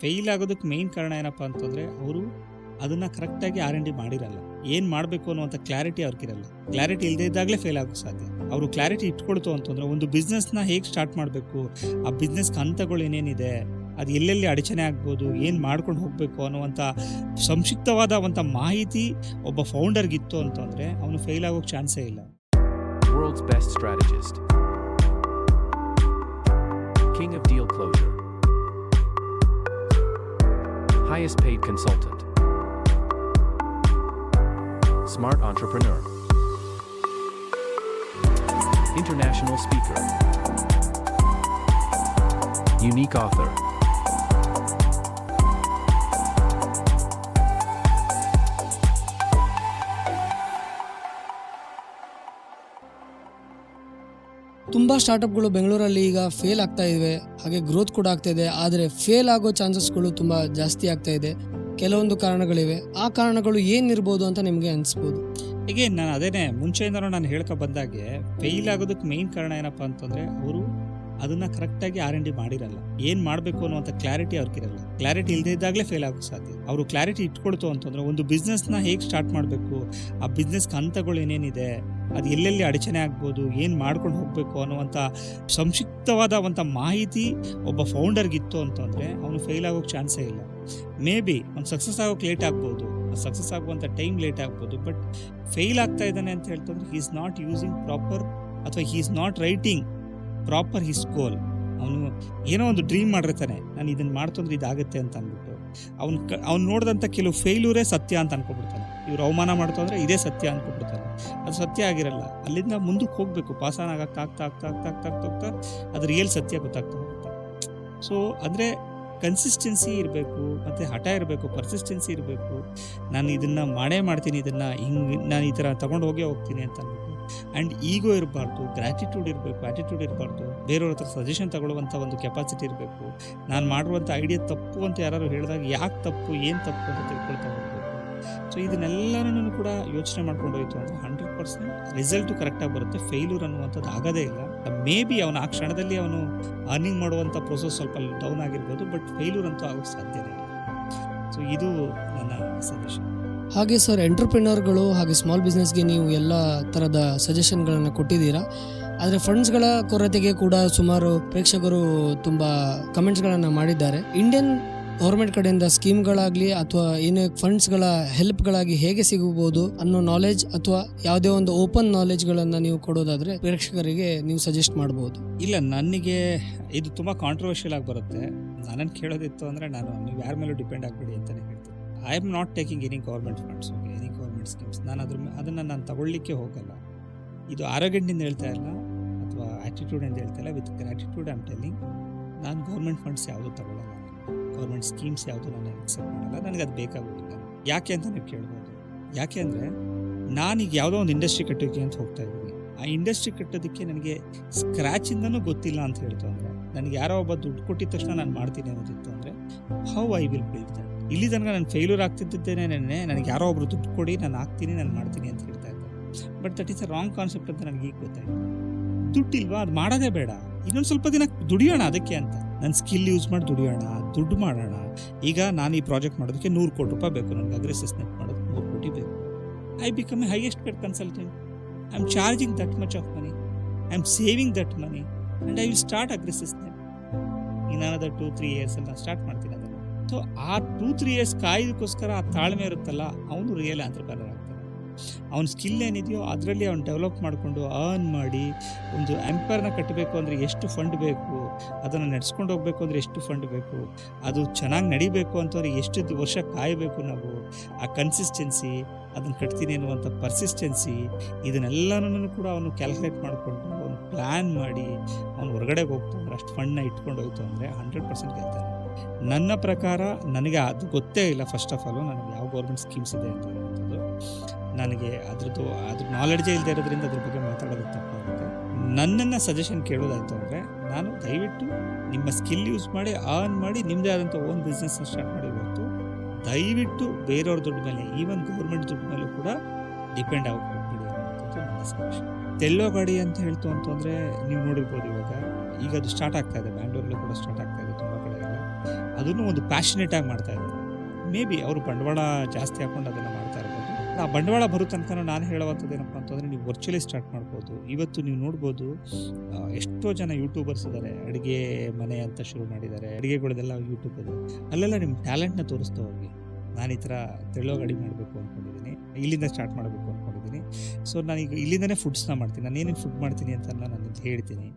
Fail ಆಗೋದಕ್ಕೆ main ಕಾರಣ ಏನಪ್ಪ ಅಂತಂದರೆ ಅವರು ಅದನ್ನು ಕರೆಕ್ಟಾಗಿ R&D ಮಾಡಿರಲ್ಲ. ಏನು ಮಾಡಬೇಕು ಅನ್ನುವಂಥ ಕ್ಲಾರಿಟಿ ಅವ್ರಿಗಿರಲ್ಲ. ಕ್ಲಾರಿಟಿ ಇಲ್ಲದೆ ಇದ್ದಾಗಲೇ ಫೇಲ್ ಆಗೋಕ್ಕೆ ಸಾಧ್ಯ. ಅವರು ಕ್ಲಾರಿಟಿ ಇಟ್ಕೊಳ್ತು ಅಂತಂದರೆ ಒಂದು ಬಿಸ್ನೆಸ್ನ ಹೇಗೆ ಸ್ಟಾರ್ಟ್ ಮಾಡಬೇಕು, ಆ ಬಿಸ್ನೆಸ್ಗೆ ಹಂತಗಳು ಏನೇನಿದೆ, ಅದು ಎಲ್ಲೆಲ್ಲಿ ಅಡಚಣೆ ಆಗ್ಬೋದು, ಏನು ಮಾಡ್ಕೊಂಡು ಹೋಗಬೇಕು ಅನ್ನುವಂಥ ಸಂಕ್ಷಿಪ್ತವಾದ ಮಾಹಿತಿ ಒಬ್ಬ ಫೌಂಡರ್ಗಿತ್ತು ಅಂತಂದರೆ ಅವನು ಫೇಲ್ ಆಗೋಕ್ಕೆ ಚಾನ್ಸೇ ಇಲ್ಲ. World's best strategist. King of deal closure. Highest paid consultant. Smart entrepreneur. International speaker. Unique author. ತುಂಬ ಸ್ಟಾರ್ಟಪ್ಗಳು ಬೆಂಗಳೂರಲ್ಲಿ ಈಗ ಫೇಲ್ ಆಗ್ತಾ ಇವೆ, ಹಾಗೆ ಗ್ರೋತ್ ಕೂಡ ಆಗ್ತಾ ಇದೆ. ಆದರೆ ಫೇಲ್ ಆಗೋ ಚಾನ್ಸಸ್ಗಳು ತುಂಬ ಜಾಸ್ತಿ ಆಗ್ತಾ ಇದೆ. ಕೆಲವೊಂದು ಕಾರಣಗಳಿವೆ. ಆ ಕಾರಣಗಳು ಏನಿರ್ಬೋದು ಅಂತ ನಿಮಗೆ ಅನಿಸ್ಬೋದು? ಹೀಗೆ ನಾನು ಅದೇನೇ ಮುಂಚೆಯಿಂದನೂ ನಾನು ಹೇಳ್ಕೊ ಬಂದಾಗೆ ಫೇಲ್ ಆಗೋದಕ್ಕೆ ಮೇಯ್ನ್ ಕಾರಣ ಏನಪ್ಪ ಅಂತಂದರೆ ಅವರು ಅದನ್ನು ಕರೆಕ್ಟಾಗಿ R&D ಮಾಡಿರಲ್ಲ. ಏನು ಮಾಡಬೇಕು ಅನ್ನುವಂಥ ಕ್ಲಾರಿಟಿ ಅವ್ರಿಗಿರಲ್ಲ. ಕ್ಲಾರಿಟಿ ಇಲ್ಲದೆ ಇದ್ದಾಗಲೇ ಫೇಲ್ ಆಗೋಕ್ಕೆ ಸಾಧ್ಯ. ಅವರು ಕ್ಲಾರಿಟಿ ಇಟ್ಕೊಳ್ತು ಅಂತಂದರೆ ಒಂದು ಬಿಸ್ನೆಸ್ನ ಹೇಗೆ ಸ್ಟಾರ್ಟ್ ಮಾಡಬೇಕು, ಆ ಬಿಸ್ನೆಸ್ಗೆ ಹಂತಗಳು ಏನೇನಿದೆ, ಅದು ಎಲ್ಲೆಲ್ಲಿ ಅಡಚಣೆ ಆಗ್ಬೋದು, ಏನು ಮಾಡ್ಕೊಂಡು ಹೋಗಬೇಕು ಅನ್ನುವಂಥ ಸಂಕ್ಷಿಪ್ತವಾದ ಮಾಹಿತಿ ಒಬ್ಬ ಫೌಂಡರ್ಗಿತ್ತು ಅಂತಂದರೆ ಅವನು ಫೇಲ್ ಆಗೋಕ್ಕೆ ಚಾನ್ಸೇ ಇಲ್ಲ. ಮೇ ಬಿ ಅವ್ನು ಸಕ್ಸಸ್ ಆಗೋಕ್ಕೆ ಲೇಟ್ ಆಗ್ಬೋದು, ಸಕ್ಸಸ್ ಆಗುವಂಥ ಟೈಮ್ ಲೇಟ್ ಆಗ್ಬೋದು, ಬಟ್ ಫೇಲ್ ಆಗ್ತಾ ಇದ್ದಾನೆ ಅಂತ ಹೇಳ್ತಂದ್ರೆ he is not using proper ಅಥವಾ he is not writing proper his goal. ಅವನು ಏನೋ ಒಂದು ಡ್ರೀಮ್ ಮಾಡಿರ್ತಾನೆ, ನಾನು ಇದನ್ನು ಮಾಡ್ತಂದ್ರೆ ಇದಾಗುತ್ತೆ ಅಂತ ಅಂದ್ಬಿಟ್ಟು ಅವ್ನು ನೋಡಿದಂಥ ಕೆಲವು ಫೇಲ್ಯೂರೇ ಸತ್ಯ ಅಂತ ಅನ್ಕೊಬಿಡ್ತಾನೆ. ಇವ್ರು ಅವಮಾನ ಮಾಡ್ತು ಅಂದರೆ ಇದೇ ಸತ್ಯ ಅನ್ಕೊಬಿಡ್ತಾನೆ. ಅದು ಸತ್ಯ ಆಗಿರಲ್ಲ. ಅಲ್ಲಿಂದ ಮುಂದಕ್ಕೆ ಹೋಗಬೇಕು. ಪಾಸಾನ ಆಗ್ತಾ ಅದು ರಿಯಲ್ ಸತ್ಯ ಗೊತ್ತಾಗ್ತಾ ಹೋಗುತ್ತೆ. ಸೊ ಅಂದರೆ ಕನ್ಸಿಸ್ಟೆನ್ಸಿ ಇರಬೇಕು, ಮತ್ತು ಹಠ ಇರಬೇಕು, ಪರ್ಸಿಸ್ಟೆನ್ಸಿ ಇರಬೇಕು. ನಾನು ಇದನ್ನು ಮಾಡ್ತೀನಿ, ಇದನ್ನು ಹಿಂಗೆ ನಾನು ಈ ಥರ ತೊಗೊಂಡು ಹೋಗ್ತೀನಿ ಅಂತ ಅಂದ್ಬಿಟ್ಟು. ಆ್ಯಂಡ್ ಈಗೋ ಇರಬಾರ್ದು, ಗ್ರ್ಯಾಟಿಟ್ಯೂಡ್ ಇರಬೇಕು, ಆ್ಯಟಿಟ್ಯೂಡ್ ಇರಬಾರ್ದು. ಬೇರೆಯವ್ರ ಹತ್ರ ಸಜೆಷನ್ ತಗೊಳ್ಳುವಂಥ ಒಂದು ಕೆಪಾಸಿಟಿ ಇರಬೇಕು. ನಾನು ಮಾಡುವಂಥ ಐಡಿಯಾ ತಪ್ಪು ಅಂತ ಯಾರು ಹೇಳಿದಾಗ ಯಾಕೆ ತಪ್ಪು, ಏನು ತಪ್ಪು ಅಂತ ತಿಳ್ಕೊಳ್ತಾ ಹೋಗಬೇಕು. ಸೊ ಇದನ್ನೆಲ್ಲನೂ ಕೂಡ ಯೋಚನೆ ಮಾಡ್ಕೊಂಡು ಹೋಯಿತು ಅಂದರೆ 100% ರಿಸಲ್ಟು ಕರೆಕ್ಟಾಗಿ ಬರುತ್ತೆ. ಫೇಲ್ಯೂರ್ ಅನ್ನುವಂಥದ್ದು ಆಗೋದೇ ಇಲ್ಲ. ಮೇ ಬಿ ಅವನು ಆ ಕ್ಷಣದಲ್ಲಿ ಅವನು ಅರ್ನಿಂಗ್ ಮಾಡುವಂಥ ಪ್ರೊಸೆಸ್ ಸ್ವಲ್ಪ ಡೌನ್ ಆಗಿರ್ಬೋದು, ಬಟ್ ಫೇಲ್ಯೂರ್ ಅಂತೂ ಆಗೋಕ್ಕೆ ಸಾಧ್ಯನೇ ಇಲ್ಲ. ಸೊ ಇದು ನನ್ನ ಸಜೆಷನ್. ಹಾಗೆ ಸರ್, ಎಂಟರ್ಪ್ರಿನರ್ಗಳು ಹಾಗೆ ಸ್ಮಾಲ್ ಬಿಸ್ನೆಸ್ಗೆ ನೀವು ಎಲ್ಲ ಥರದ ಸಜೆಷನ್ಗಳನ್ನು ಕೊಟ್ಟಿದ್ದೀರಾ. ಆದರೆ ಫಂಡ್ಸ್ಗಳ ಕೊರತೆಗೆ ಕೂಡ ಸುಮಾರು ಪ್ರೇಕ್ಷಕರು ತುಂಬ ಕಮೆಂಟ್ಸ್ಗಳನ್ನು ಮಾಡಿದ್ದಾರೆ. ಇಂಡಿಯನ್ ಗೌರ್ಮೆಂಟ್ ಕಡೆಯಿಂದ ಸ್ಕೀಮ್ಗಳಾಗಲಿ ಅಥವಾ ಏನೇ ಫಂಡ್ಸ್ಗಳ ಹೆಲ್ಪ್ಗಳಾಗಿ ಹೇಗೆ ಸಿಗಬಹುದು ಅನ್ನೋ ನಾಲೆಜ್ ಅಥವಾ ಯಾವುದೇ ಒಂದು ಓಪನ್ ನಾಲೆಜ್ಗಳನ್ನು ನೀವು ಕೊಡೋದಾದರೆ ಪ್ರೇಕ್ಷಕರಿಗೆ ನೀವು ಸಜೆಸ್ಟ್ ಮಾಡ್ಬೋದು. ಇಲ್ಲ, ನನಗೆ ಇದು ತುಂಬ ಕಾಂಟ್ರವರ್ಷಿಯಲ್ ಆಗಿ ಬರುತ್ತೆ. ನನ್ನನ್ನು ಕೇಳೋದಿತ್ತು ಅಂದರೆ ನೀವು ಯಾರ ಮೇಲೂ ಡಿಪೆಂಡ್ ಆಗಬೇಡಿ ಅಂತಲೇ ಹೇಳ್ತೀನಿ. I am not taking any government funds, any government schemes. ನಾನು ಅದನ್ನು ನಾನು ತಗೊಳ್ಳಿಕ್ಕೆ ಹೋಗಲ್ಲ. ಇದು ಆರೋಗ್ಯದಿಂದ ಹೇಳ್ತಾ ಇಲ್ಲ ಅಥವಾ ಆ್ಯಟಿಟ್ಯೂಡಿಂದ ಹೇಳ್ತಾ ಇಲ್ಲ. With gratitude I am telling, ನಾನು ಗೌರ್ಮೆಂಟ್ ಫಂಡ್ಸ್ ಯಾವುದೂ ತಗೊಳ್ಳಲ್ಲ. ಗೌರ್ಮೆಂಟ್ ಸ್ಕೀಮ್ಸ್ ಯಾವುದು ನಾನು ಎಕ್ಸೆಪ್ಟ್ ಮಾಡಲ್ಲ. ನನಗೆ ಅದು ಬೇಕಾಗೋದಿಲ್ಲ. ಯಾಕೆ ಅಂತ ನೀವು ಕೇಳ್ಬೋದು. ಯಾಕೆ ಅಂದರೆ ನಾನೀಗ ಯಾವುದೋ ಒಂದು ಇಂಡಸ್ಟ್ರಿ ಕಟ್ಟೋಕ್ಕೆ ಅಂತ ಹೋಗ್ತಾ ಇದ್ದೀನಿ. ಆ ಇಂಡಸ್ಟ್ರಿ ಕಟ್ಟೋದಕ್ಕೆ ನನಗೆ ಸ್ಕ್ರ್ಯಾಚಿಂದನೂ ಗೊತ್ತಿಲ್ಲ ಅಂತ ಹೇಳ್ತು ಅಂದರೆ, ನನಗೆ ಯಾರೋ ಒಬ್ಬ ದುಡ್ಡು ಕೊಟ್ಟಿದ ತಕ್ಷಣ ನಾನು ಮಾಡ್ತೀನಿ ಅನ್ನೋದಿತ್ತು ಅಂದರೆ how I will build that. ಇಲ್ಲಿ ತನಕ ನಾನು ಫೇಲ್ಯೂರ್ ಆಗ್ತಿದ್ದೇನೆ. ನನಗೆ ಯಾರೋ ಒಬ್ಬರು ದುಡ್ಡು ಕೊಡಿ, ನಾನು ಆಗ್ತೀನಿ, ನಾನು ಮಾಡ್ತೀನಿ ಅಂತ ಹೇಳ್ತಾ ಇದ್ದೆ. But that is a wrong concept ಅಂತ ನನಗೆ ಈಗ ಗೊತ್ತಾಯಿತು. ದುಡ್ಡಿಲ್ವಾ, ಅದು ಮಾಡೋದೇ ಬೇಡ, ಇನ್ನೊಂದು ಸ್ವಲ್ಪ ದಿನ ದುಡಿಯೋಣ ಅದಕ್ಕೆ ಅಂತ. ನನ್ನ ಸ್ಕಿಲ್ ಯೂಸ್ ಮಾಡಿ ದುಡಿಯೋಣ, ದುಡ್ಡು ಮಾಡೋಣ. ಈಗ ನಾನು ಈ ಪ್ರಾಜೆಕ್ಟ್ ಮಾಡೋದಕ್ಕೆ 100 ಕೋಟಿ ರೂಪಾಯಿ ಬೇಕು. ನನಗೆ ಅಗ್ರೆಸಿವ್ನೆಸ್ ಮಾಡೋದು 100 ಕೋಟಿ ಬೇಕು. I become A highest paid consultant. I am charging that much of money, I am saving that money and I will start aggressiveness. ಇನ್ನೊಂದು 2-3 ಇಯರ್ಸಲ್ಲಿ ನಾನು ಸ್ಟಾರ್ಟ್ ಮಾಡ್ತೀನಿ ಅದನ್ನು. ಸೊ ಆ 2-3 ಇಯರ್ಸ್ ಕಾಯ್ದಕ್ಕೋಸ್ಕರ ಆ ತಾಳ್ಮೆ ಇರುತ್ತಲ್ಲ, ಅವನು ರಿಯಲ್ ಆಂಟ್ರಪ್ರೆನರ್ ಆಗ್ತಾನೆ. ಅವನ ಸ್ಕಿಲ್ ಏನಿದೆಯೋ ಅದರಲ್ಲಿ ಅವ್ನು ಡೆವಲಪ್ ಮಾಡಿಕೊಂಡು ಅರ್ನ್ ಮಾಡಿ ಒಂದು ಎಂಪೈರ್ನ ಕಟ್ಟಬೇಕು ಅಂದರೆ ಎಷ್ಟು ಫಂಡ್ ಬೇಕು, ಅದನ್ನು ನಡೆಸ್ಕೊಂಡು ಹೋಗಬೇಕು ಅಂದರೆ ಎಷ್ಟು ಫಂಡ್ ಬೇಕು, ಅದು ಚೆನ್ನಾಗಿ ನಡಿಬೇಕು ಅಂತಂದರೆ ಎಷ್ಟು ವರ್ಷ ಕಾಯಬೇಕು ನಾವು, ಆ ಕನ್ಸಿಸ್ಟೆನ್ಸಿ, ಅದನ್ನು ಕಟ್ತೀನಿ ಅನ್ನುವಂಥ ಪರ್ಸಿಸ್ಟೆನ್ಸಿ, ಇದನ್ನೆಲ್ಲನೂ ಕೂಡ ಅವನು ಕ್ಯಾಲ್ಕುಲೇಟ್ ಮಾಡಿಕೊಂಡು ಅವನು ಪ್ಲ್ಯಾನ್ ಮಾಡಿ ಅವನು ಹೊರಗಡೆಗೆ ಹೋಗ್ತಾನೆ. ಅಷ್ಟು ಫಂಡ್ನ ಇಟ್ಕೊಂಡು ಹೋಯ್ತು ಅಂದರೆ 100% ಗೆಲ್ತಾನೆ. ನನ್ನ ಪ್ರಕಾರ ನನಗೆ ಅದು ಗೊತ್ತೇ ಇಲ್ಲ. ಫಸ್ಟ್ ಆಫ್ ಆಲು ನನಗೆ ಯಾವ ಗೌರ್ಮೆಂಟ್ ಸ್ಕೀಮ್ಸ್ ಇದೆ ಅಂತ ಹೇಳುವಂಥದ್ದು ನನಗೆ ಅದ್ರ ನಾಲೆಡ್ಜೇ ಇಲ್ಲದೆ ಇರೋದ್ರಿಂದ ಅದ್ರ ಬಗ್ಗೆ ಮಾತಾಡೋದು ತಪ್ಪಾಗುತ್ತೆ. ನನ್ನನ್ನು ಸಜೆಷನ್ ಕೇಳೋದಾಯಿತು ಅಂದರೆ, ನಾನು ದಯವಿಟ್ಟು ನಿಮ್ಮ ಸ್ಕಿಲ್ ಯೂಸ್ ಮಾಡಿ ಅರ್ನ್ ಮಾಡಿ ನಿಮ್ಮದೇ ಆದಂಥ ಓನ್ ಬಿಸ್ನೆಸ್ನ ಸ್ಟಾರ್ಟ್ ಮಾಡಿ. ಹೊರತು ದಯವಿಟ್ಟು ಬೇರೆಯವ್ರ ದುಡ್ಡು ಮೇಲೆ, ಈವನ್ ಗೌರ್ಮೆಂಟ್ ದುಡ್ಡು ಮೇಲೂ ಕೂಡ ಡಿಪೆಂಡ್ ಆಗೋಗ್ಬಿಡಿ ಅನ್ನೋಂಥದ್ದು ನನ್ನ ಸಜೆಷನ್. ತೆಳ್ಳೋ ಗಾಡಿ ಅಂತ ಹೇಳ್ತು ಅಂತಂದರೆ ನೀವು ನೋಡಿರ್ಬೋದು, ಈಗ ಅದು ಸ್ಟಾರ್ಟ್ ಆಗ್ತಾ ಇದೆ. ಬ್ಯಾಂಗ್ಳೂರಲ್ಲೂ ಕೂಡ ಸ್ಟಾರ್ಟ್ ಆಗ್ತಾ ಇದೆ ತುಂಬ ಕಡೆ ಎಲ್ಲ. ಅದನ್ನು ಒಂದು ಪ್ಯಾಷನೇಟ್ ಆಗಿ ಮಾಡ್ತಾ ಇದ್ದಾರೆ. ಮೇ ಬಿ ಅವರು ಬಂಡವಾಳ ಜಾಸ್ತಿ ಹಾಕೊಂಡು ಅದನ್ನು ಮಾಡ್ತಾ ಇರ್ಬೋದು. ಆ ಬಂಡವಾಳ ಬರೋ ತನಕ ನಾನು ಹೇಳುವಂಥದ್ದು ಏನಪ್ಪ ಅಂತಂದರೆ, ನೀವು ವರ್ಚುವಲಿ ಸ್ಟಾರ್ಟ್ ಮಾಡ್ಬೋದು. ಇವತ್ತು ನೀವು ನೋಡ್ಬೋದು, ಎಷ್ಟೋ ಜನ ಯೂಟ್ಯೂಬರ್ಸ್ ಇದ್ದಾರೆ, ಅಡುಗೆ ಮನೆ ಅಂತ ಶುರು ಮಾಡಿದ್ದಾರೆ, ಅಡುಗೆಗಳದೆಲ್ಲ ಯೂಟ್ಯೂಬ್ ಇದೆ. ಅಲ್ಲೆಲ್ಲ ನಿಮ್ಮ ಟ್ಯಾಲೆಂಟ್ನ ತೋರಿಸ್ತಾ ಹೋಗಿ. ನಾನು ಈ ಥರ ತೆಳ್ಳಗೆ ಅಡುಗೆ ಮಾಡಬೇಕು ಅಂದ್ಕೊಂಡಿದ್ದೀನಿ, ಇಲ್ಲಿಂದ ಸ್ಟಾರ್ಟ್ ಮಾಡಬೇಕು ಅಂದ್ಕೊಂಡಿದ್ದೀನಿ. ಸೊ ನಾನೀಗ ಇಲ್ಲಿಂದನೇ ಫುಡ್ಸ್ನ ಮಾಡ್ತೀನಿ. ನಾನು ಏನೇನು ಫುಡ್ ಮಾಡ್ತೀನಿ ಅಂತ ನಾನು ಹೇಳ್ತೀನಿ.